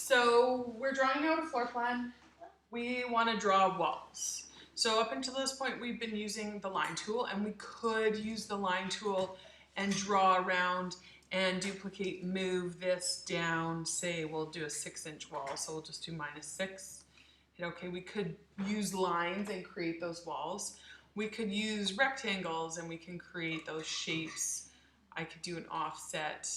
So we're drawing out a floor plan. We want to draw walls. So up until this point, we've been using the line tool, and we could use the line tool and draw around and duplicate, move this down. Say we'll do a 6-inch wall, so we'll just do -6. Hit OK. We could use lines and create those walls. We could use rectangles and we can create those shapes. I could do an offset.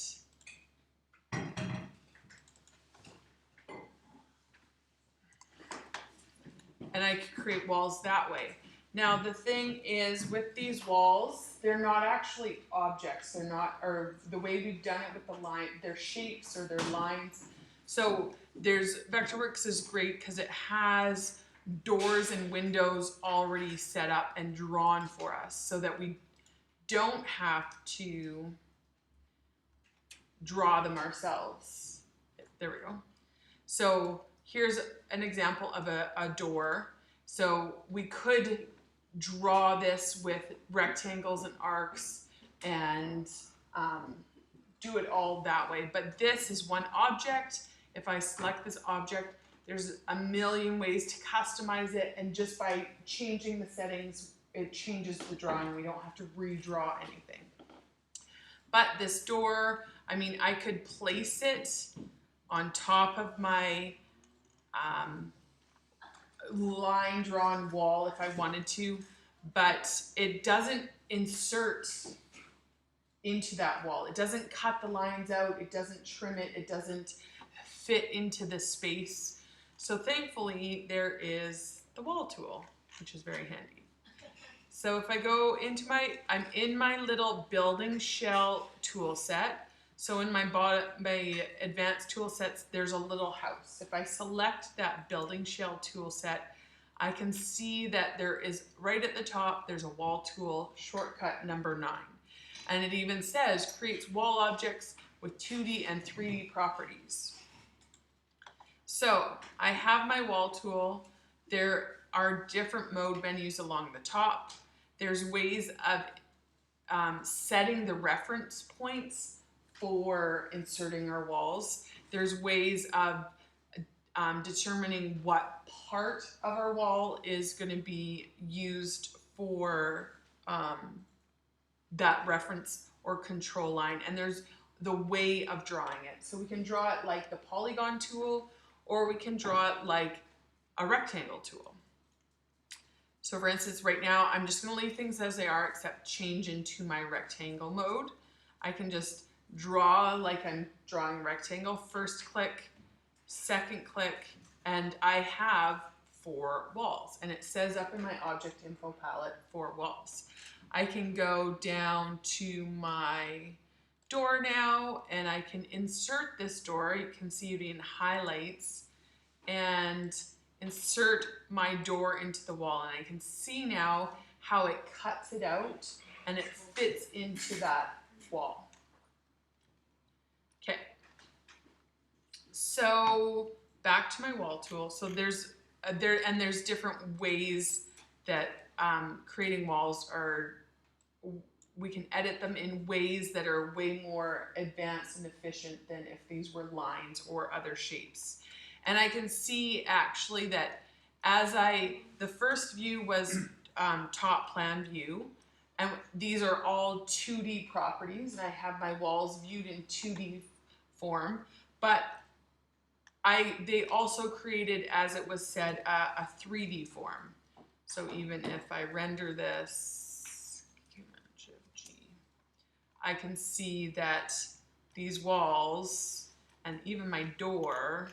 And I could create walls that way. Now the thing is, with these walls, they're not actually objects. They're not, or the way we've done it with the line, they're shapes or they're lines. So Vectorworks is great because it has doors and windows already set up and drawn for us so that we don't have to draw them ourselves. There we go. So here's an example of a door. So we could draw this with rectangles and arcs and do it all that way. But this is one object. If I select this object, there's a million ways to customize it. And just by changing the settings, it changes the drawing. We don't have to redraw anything. But this door, I mean, I could place it on top of my line drawn wall if I wanted to, but it doesn't insert into that wall. It doesn't cut the lines out. It doesn't trim it. It doesn't fit into the space. So thankfully there is the wall tool, which is very handy. So if I go into I'm in my little building shell tool set. So in my advanced tool sets, there's a little house. If I select that building shell tool set, I can see that there is right at the top, there's a wall tool, shortcut number 9. And it even says creates wall objects with 2D and 3D properties. So I have my wall tool. There are different mode menus along the top. There's ways of setting the reference points for inserting our walls. There's ways of determining what part of our wall is going to be used for that reference or control line. And there's the way of drawing it. So we can draw it like the polygon tool, or we can draw it like a rectangle tool. So for instance, right now, I'm just going to leave things as they are, except change into my rectangle mode. I can just draw like I'm drawing a rectangle. First click, second click, and I have 4 walls. And it says up in my object info palette, 4 walls. I can go down to my door now, and I can insert this door. You can see it in highlights, and insert my door into the wall. And I can see now how it cuts it out and it fits into that wall. Okay, so back to my wall tool. So there's different ways that creating walls are, we can edit them in ways that are way more advanced and efficient than if these were lines or other shapes. And I can see actually that the first view was top plan view, and these are all 2D properties, and I have my walls viewed in 2D form, but they also created, as it was said, a 3D form. So even if I render this, I can see that these walls and even my door,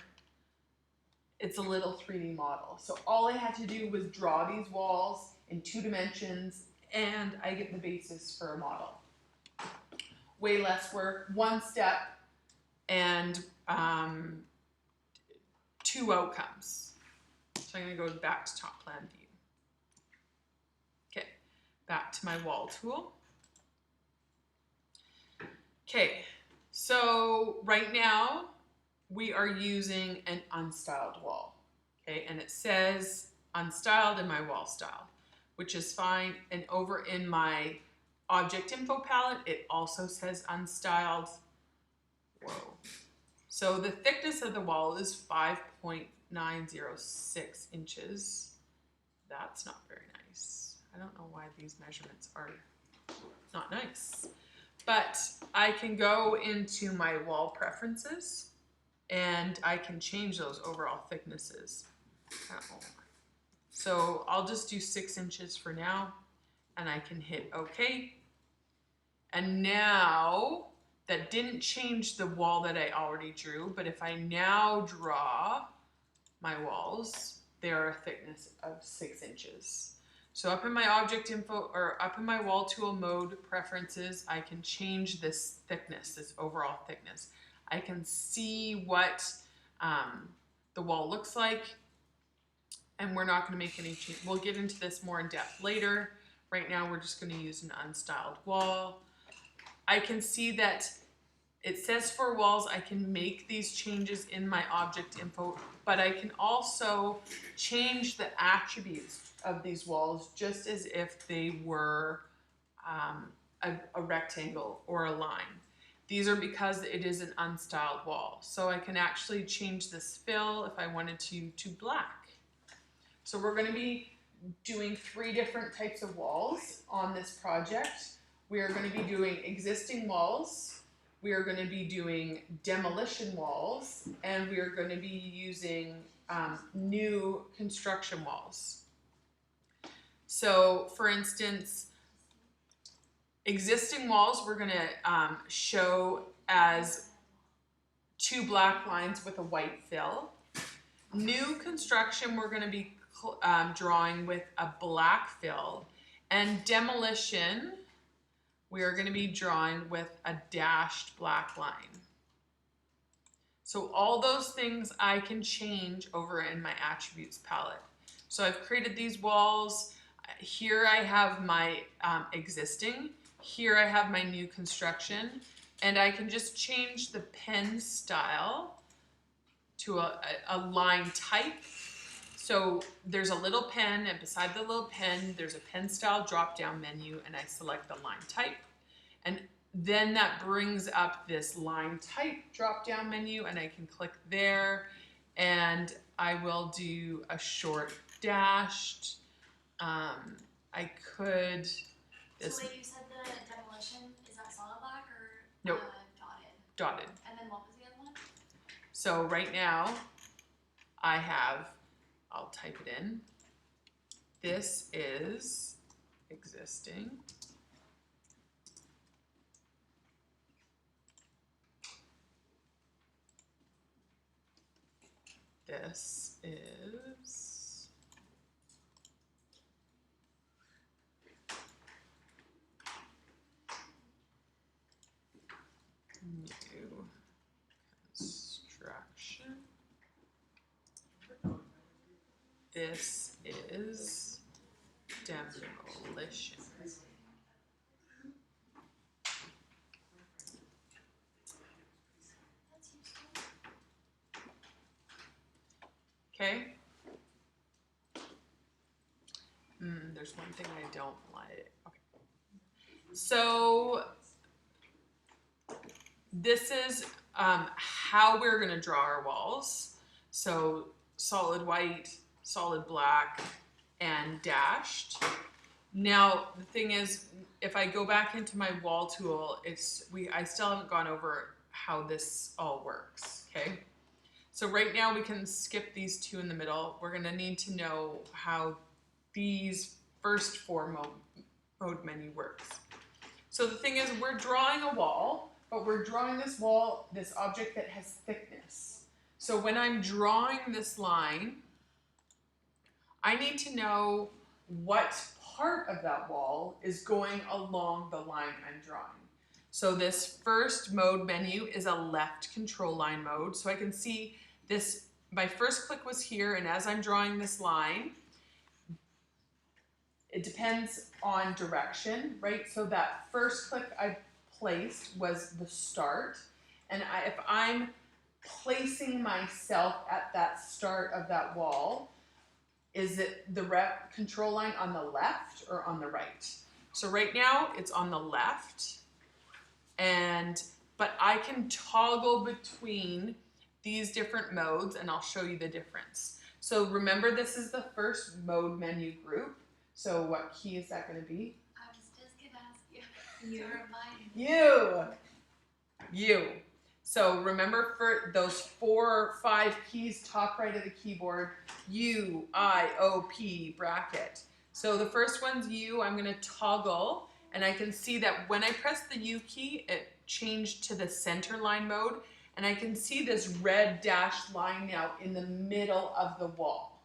it's a little 3D model. So all I had to do was draw these walls in 2 dimensions, and I get the basis for a model. Way less work, 1 step, and 2 outcomes. So I'm going to go back to top plan view. Okay, back to my wall tool. Okay, so right now we are using an unstyled wall. Okay, and it says unstyled in my wall style, which is fine. And over in my object info palette, it also says unstyled. Whoa. So the thickness of the wall is 5.906 inches. That's not very nice. I don't know why these measurements are not nice. But I can go into my wall preferences and I can change those overall thicknesses. So I'll just do 6 inches for now and I can hit OK. And now that didn't change the wall that I already drew, but if I now draw my walls, they are a thickness of 6 inches. So up in my object info, or up in my wall tool mode preferences, I can change this thickness, this overall thickness. I can see what the wall looks like, and we're not going to make any change. We'll get into this more in depth later. Right now, we're just going to use an unstyled wall. I can see that it says for walls, I can make these changes in my object info, but I can also change the attributes of these walls just as if they were a rectangle or a line. These are because it is an unstyled wall. So I can actually change this fill if I wanted to black. So we're going to be doing 3 different types of walls on this project. We are going to be doing existing walls, we are going to be doing demolition walls, and we are going to be using new construction walls. So for instance, existing walls we're going to show as 2 black lines with a white fill. New construction we're going to be drawing with a black fill, and demolition we are going to be drawing with a dashed black line. So all those things I can change over in my attributes palette. So I've created these walls. Here I have my existing. Here I have my new construction. And I can just change the pen style to a line type. So there's a little pen, and beside the little pen, there's a pen style drop down menu, and I select the line type. And then that brings up this line type drop down menu, and I can click there, and I will do a short dashed. I could. So wait, you said the demolition, is that solid black or nope. Dotted? Dotted. And then what was the other one? So right now I have, I'll type it in. This is existing. This is new construction. This is demolition. Okay. There's one thing I don't like. Okay. So this is how we're going to draw our walls. So solid white, solid black, and dashed. Now the thing is, if I go back into my wall tool, I still haven't gone over how this all works. Okay. So right now we can skip these 2 in the middle. We're going to need to know how these first 4 mode menu works. So the thing is, we're drawing a wall, but we're drawing this wall, this object that has thickness. So when I'm drawing this line, I need to know what part of that wall is going along the line I'm drawing. So this first mode menu is a left control line mode. So I can see this, my first click was here, and as I'm drawing this line, it depends on direction, right? So that first click I placed was the start. And if I'm placing myself at that start of that wall, is it the control line on the left or on the right? So right now it's on the left, but I can toggle between these different modes and I'll show you the difference. So remember, this is the first mode menu group. So what key is that going to be? I was just gonna ask you to remind me. You. So remember, for those 4 or 5 keys, top right of the keyboard, U, I, O, P, bracket. So the first one's U. I'm going to toggle, and I can see that when I press the U key, it changed to the center line mode, and I can see this red dashed line now in the middle of the wall.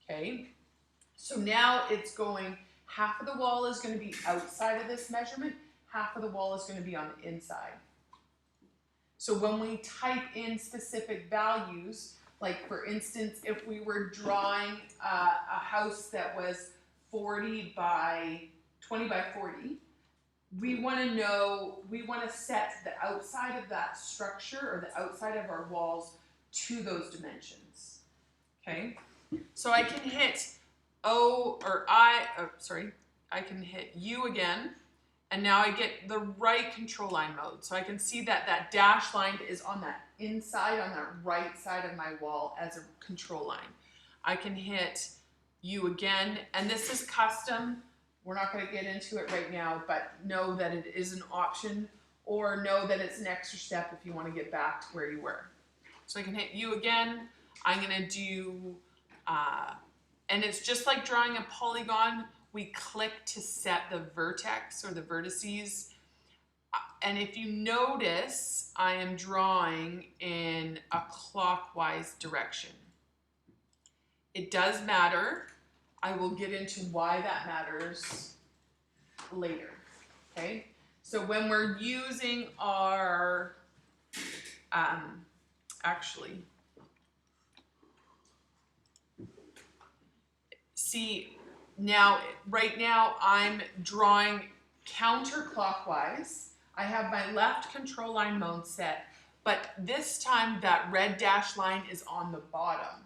Okay? So now it's going, half of the wall is going to be outside of this measurement, half of the wall is going to be on the inside. So when we type in specific values, like for instance, if we were drawing a house that was 40 by 20 by 40, we want to know, we want to set the outside of that structure or the outside of our walls to those dimensions. Okay, so I can hit I can hit U again, and now I get the right control line mode. So I can see that that dash line is on that inside, on that right side of my wall as a control line. I can hit U again, and this is custom. We're not going to get into it right now, but know that it is an option, or know that it's an extra step if you want to get back to where you were. So I can hit U again. I'm going to do, and it's just like drawing a polygon. We click to set the vertex or the vertices. And if you notice, I am drawing in a clockwise direction. It does matter. I will get into why that matters later, okay? So when we're using our, actually, see, now, right now I'm drawing counterclockwise. I have my left control line mode set, but this time that red dash line is on the bottom.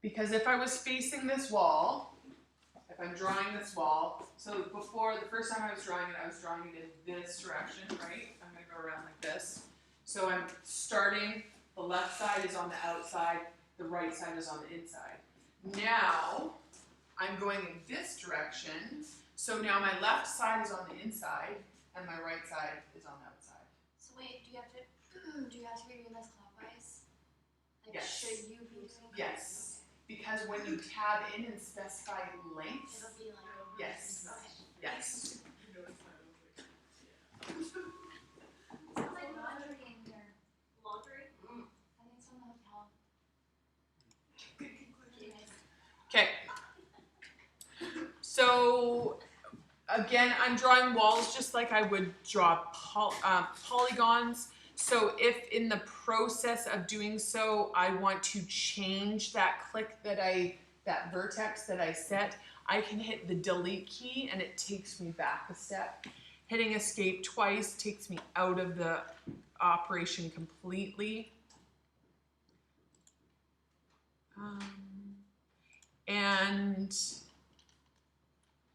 Because if I was facing this wall, if I'm drawing this wall, so before, the first time I was drawing it in this direction, right? I'm gonna go around like this. So I'm starting, the left side is on the outside, the right side is on the inside. Now, I'm going in this direction, so now my left side is on the inside, and my right side is on the outside. So wait, do you have to be doing this clockwise? Like, Yes. should you be doing Yes, because when you tab in and specify length, It'll be like. yes, Okay. yes. Sounds like laundry in here. Laundry? I think it's from the hotel. Anyways. Okay. So again, I'm drawing walls just like I would draw polygons. So if in the process of doing so, I want to change that click that vertex that I set, I can hit the delete key and it takes me back a step. Hitting escape twice takes me out of the operation completely. And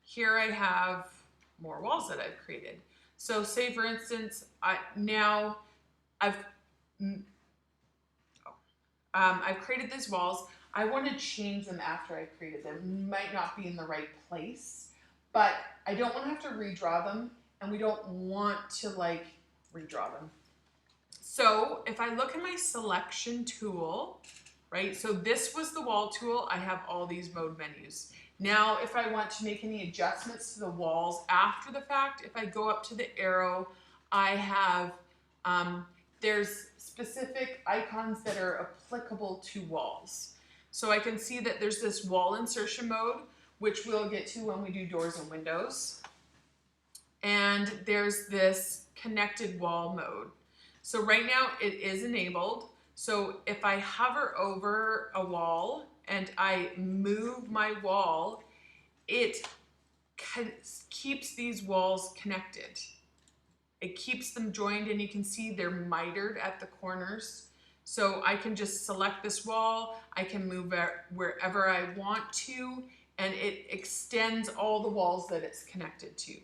here I have more walls that I've created. So say for instance, I've created these walls. I want to change them after I created them. Might not be in the right place, but I don't want to have to redraw them, and we don't want to like redraw them. So if I look at my selection tool, right? So this was the wall tool. I have all these mode menus. Now, if I want to make any adjustments to the walls after the fact, if I go up to the arrow, I have, there's specific icons that are applicable to walls. So I can see that there's this wall insertion mode, which we'll get to when we do doors and windows. And there's this connected wall mode. So right now it is enabled. So if I hover over a wall and I move my wall, it keeps these walls connected. It keeps them joined, and you can see they're mitered at the corners. So I can just select this wall, I can move it wherever I want to, and it extends all the walls that it's connected to.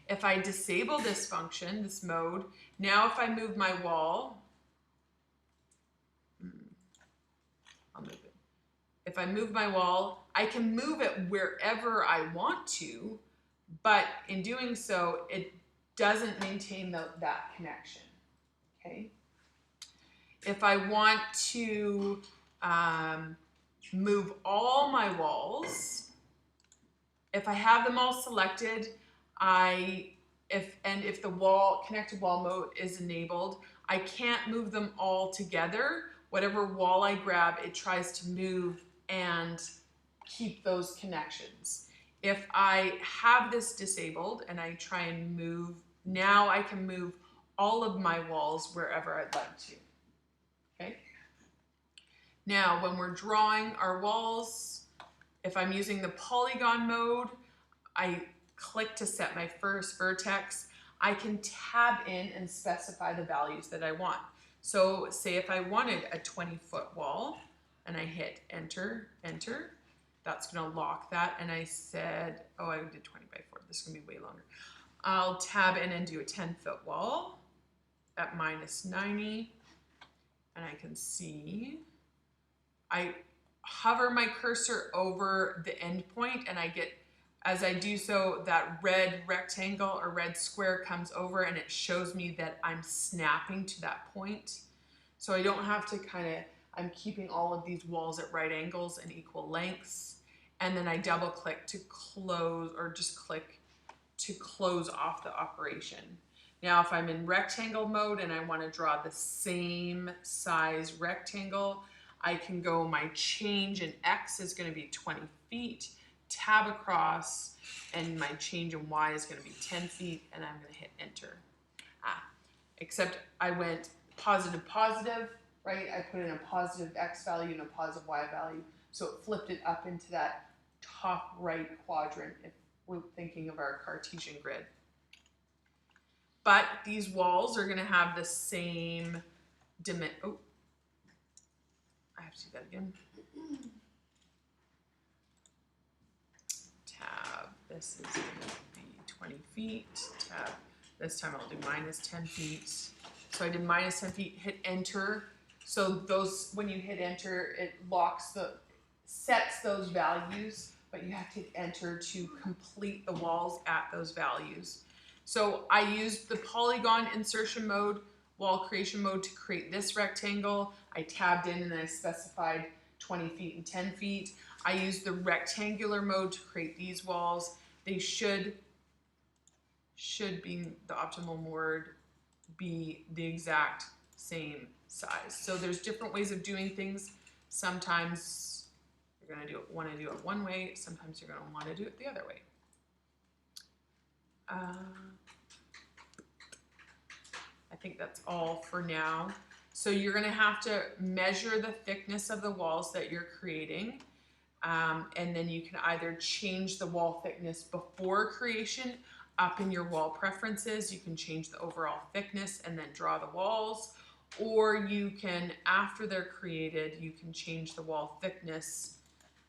If I disable this function, this mode, now if I move my wall, I'll move it. If I move my wall, I can move it wherever I want to, but in doing so, it doesn't maintain that connection, okay? If I want to move all my walls, if I have them all selected, if the connected wall mode is enabled, I can't move them all together. Whatever wall I grab, it tries to move and keep those connections. If I have this disabled and I try and move, now I can move all of my walls wherever I'd like to. Okay. Now, when we're drawing our walls, if I'm using the polygon mode, I click to set my first vertex. I can tab in and specify the values that I want. So say if I wanted a 20-foot wall and I hit enter, enter, that's gonna lock that. And I said, oh, I did 20 by 4, this is gonna be way longer. I'll tab in and do a 10-foot wall at -90. And I can see, I hover my cursor over the endpoint and I get, as I do so, that red rectangle or red square comes over and it shows me that I'm snapping to that point. So I don't have to I'm keeping all of these walls at right angles and equal lengths. And then I double click to close, or just click to close off the operation. Now, if I'm in rectangle mode and I want to draw the same size rectangle, I can go, my change in X is going to be 20 feet, tab across, and my change in Y is going to be 10 feet, and I'm going to hit enter. Except I went positive, positive, right? I put in a positive X value and a positive Y value, so it flipped it up into that top right quadrant if we're thinking of our Cartesian grid. But these walls are going to have the same dimension. Oh, I have to do that again. Tab, this is going to be 20 feet. Tab, this time I'll do -10 feet. So I did -10 feet, hit enter. So those, when you hit enter, it sets those values, but you have to hit enter to complete the walls at those values. So I used the polygon insertion mode, wall creation mode to create this rectangle. I tabbed in and I specified 20 feet and 10 feet. I used the rectangular mode to create these walls. They should be, the optimal word, be the exact same size. So there's different ways of doing things. Sometimes you're going to want to do it one way. Sometimes you're going to want to do it the other way. I think that's all for now. So you're going to have to measure the thickness of the walls that you're creating. And then you can either change the wall thickness before creation up in your wall preferences. You can change the overall thickness and then draw the walls. Or you can, after they're created, you can change the wall thickness.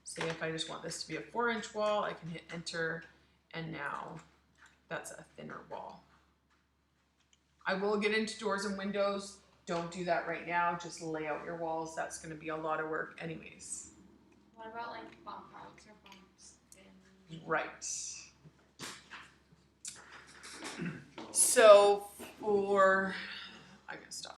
Say if I just want this to be a 4-inch wall, I can hit enter, and now that's a thinner wall. I will get into doors and windows. Don't do that right now. Just lay out your walls. That's going to be a lot of work anyways. What about like bump outs or bumps? Right. So I'm going to stop.